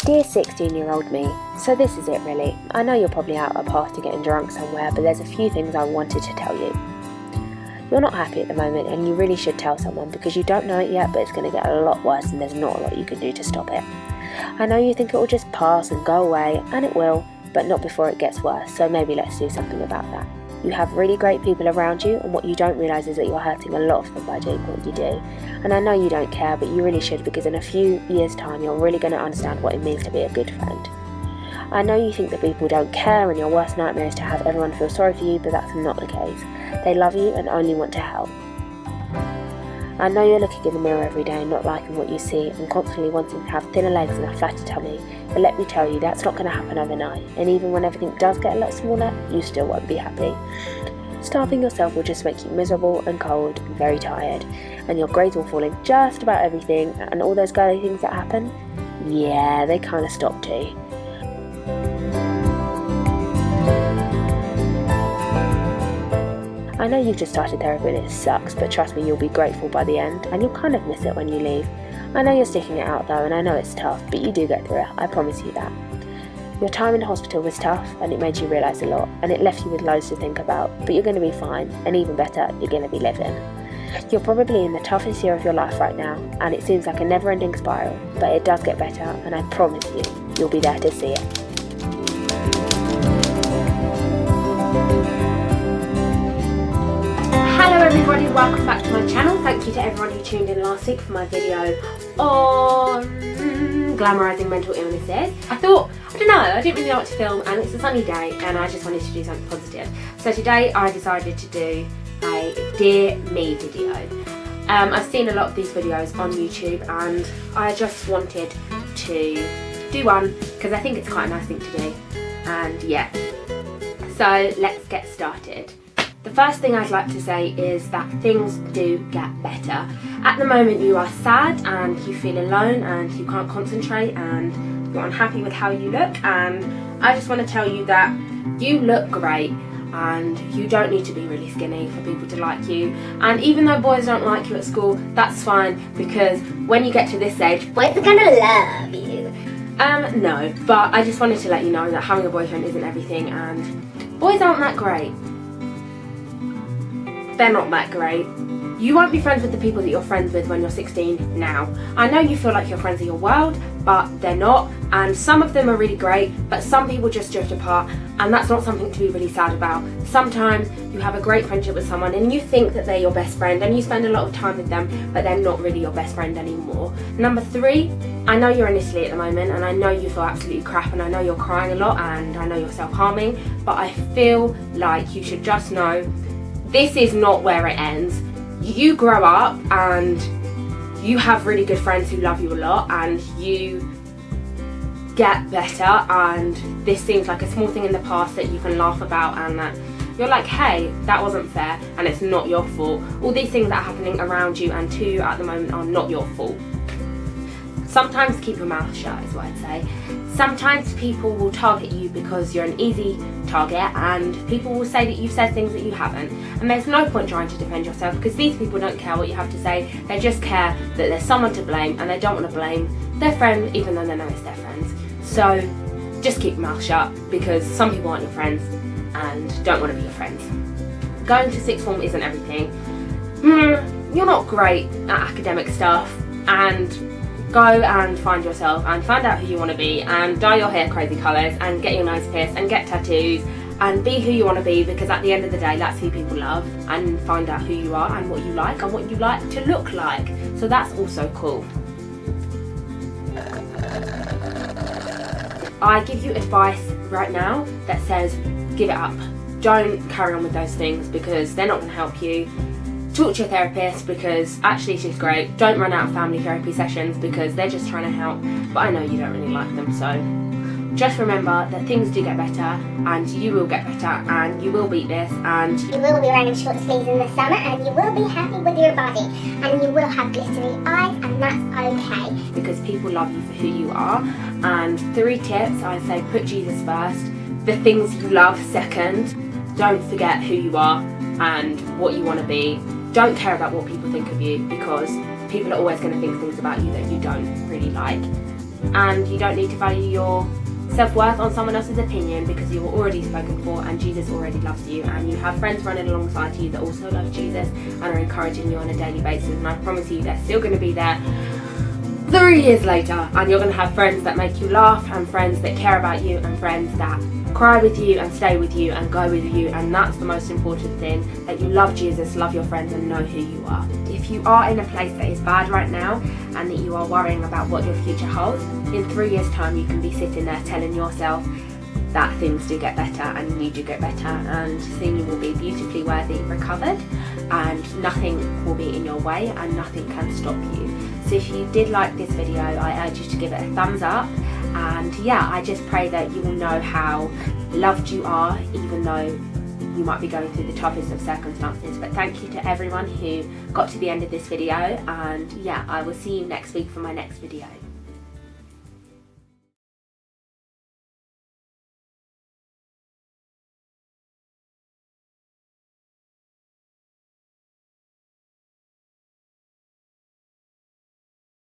Dear 16-year-old me, so this is it really. I know you're probably out at a party getting drunk somewhere, but there's a few things I wanted to tell you. You're not happy at the moment and you really should tell someone because you don't know it yet, but it's going to get a lot worse and there's not a lot you can do to stop it. I know you think it will just pass and go away, and it will, but not before it gets worse, so maybe let's do something about that. You have really great people around you, and what you don't realise is that you're hurting a lot of them by doing what you do. And I know you don't care, but you really should, because in a few years' time you're really going to understand what it means to be a good friend. I know you think that people don't care and your worst nightmare is to have everyone feel sorry for you, but that's not the case. They love you and only want to help. I know you're looking in the mirror every day not liking what you see and constantly wanting to have thinner legs and a flatter tummy, but let me tell you, that's not going to happen overnight, and even when everything does get a lot smaller, you still won't be happy. Starving yourself will just make you miserable and cold and very tired, and your grades will fall in just about everything, and all those girly things that happen, yeah, they kind of stop too. I know you've just started therapy and it sucks, but trust me, you'll be grateful by the end, and you'll kind of miss it when you leave. I know you're sticking it out though, and I know it's tough, but you do get through it, I promise you that. Your time in hospital was tough, and it made you realise a lot, and it left you with loads to think about, but you're going to be fine, and even better, you're going to be living. You're probably in the toughest year of your life right now, and it seems like a never-ending spiral, but it does get better, and I promise you, you'll be there to see it. Hello everybody, welcome back to my channel. Thank you to everyone who tuned in last week for my video on glamorising mental illnesses. I didn't really know what to film, and it's a sunny day and I just wanted to do something positive. So today I decided to do a Dear Me video. I've seen a lot of these videos on YouTube and I just wanted to do one because I think it's quite a nice thing to do, and yeah. So let's get started. The first thing I'd like to say is that things do get better. At the moment you are sad and you feel alone and you can't concentrate and you're unhappy with how you look, and I just want to tell you that you look great and you don't need to be really skinny for people to like you. And even though boys don't like you at school, that's fine, because when you get to this age, boys are gonna love you. No, but I just wanted to let you know that having a boyfriend isn't everything, and boys aren't that great. They're not that great. You won't be friends with the people that you're friends with when you're 16 now. I know you feel like you're friends of your world, but they're not, and some of them are really great, but some people just drift apart, and that's not something to be really sad about. Sometimes you have a great friendship with someone and you think that they're your best friend and you spend a lot of time with them, but they're not really your best friend anymore. Number 3, I know you're in Italy at the moment and I know you feel absolutely crap and I know you're crying a lot and I know you're self-harming, but I feel like you should just know this is not where it ends. You grow up and you have really good friends who love you a lot, and you get better, and this seems like a small thing in the past that you can laugh about, and that you're like, hey, that wasn't fair and it's not your fault. All these things that are happening around you and to you at the moment are not your fault. Sometimes keep your mouth shut is what I'd say. Sometimes people will target you because you're an easy target, and people will say that you've said things that you haven't, and there's no point trying to defend yourself because these people don't care what you have to say. They just care that there's someone to blame, and they don't want to blame their friend even though they know it's their friends. So just keep your mouth shut, because some people aren't your friends and don't want to be your friends. Going to sixth form isn't everything. You're not great at academic stuff, and go and find yourself and find out who you want to be, and dye your hair crazy colours and get your nose pierced and get tattoos and be who you want to be, because at the end of the day that's who people love, and find out who you are and what you like to look like. So that's also cool. I give you advice right now that says give it up. Don't carry on with those things because they're not going to help you. Talk to your therapist because actually she's great. Don't run out of family therapy sessions because they're just trying to help, but I know you don't really like them. So just remember that things do get better, and you will get better, and you will beat this, and you will be wearing short sleeves in the summer, and you will be happy with your body, and you will have glittery eyes, and that's okay. Because people love you for who you are. And 3 tips, I say put Jesus first, the things you love second, don't forget who you are and what you want to be. Don't care about what people think of you, because people are always going to think things about you that you don't really like. and you don't need to value your self-worth on someone else's opinion, because you were already spoken for and Jesus already loves you, and you have friends running alongside you that also love Jesus and are encouraging you on a daily basis, and I promise you they're still going to be there 3 years later, and you're going to have friends that make you laugh, and friends that care about you, and friends that cry with you and stay with you and go with you, and that's the most important thing, that you love Jesus, love your friends and know who you are. If you are in a place that is bad right now and that you are worrying about what your future holds, in 3 years time you can be sitting there telling yourself that things do get better and you do get better, and soon you will be beautifully worthy, recovered, and nothing will be in your way and nothing can stop you. So if you did like this video, I urge you to give it a thumbs up, and yeah, I just pray that you will know how loved you are, even though you might be going through the toughest of circumstances. But thank you to everyone who got to the end of this video, and yeah, I will see you next week for my next video.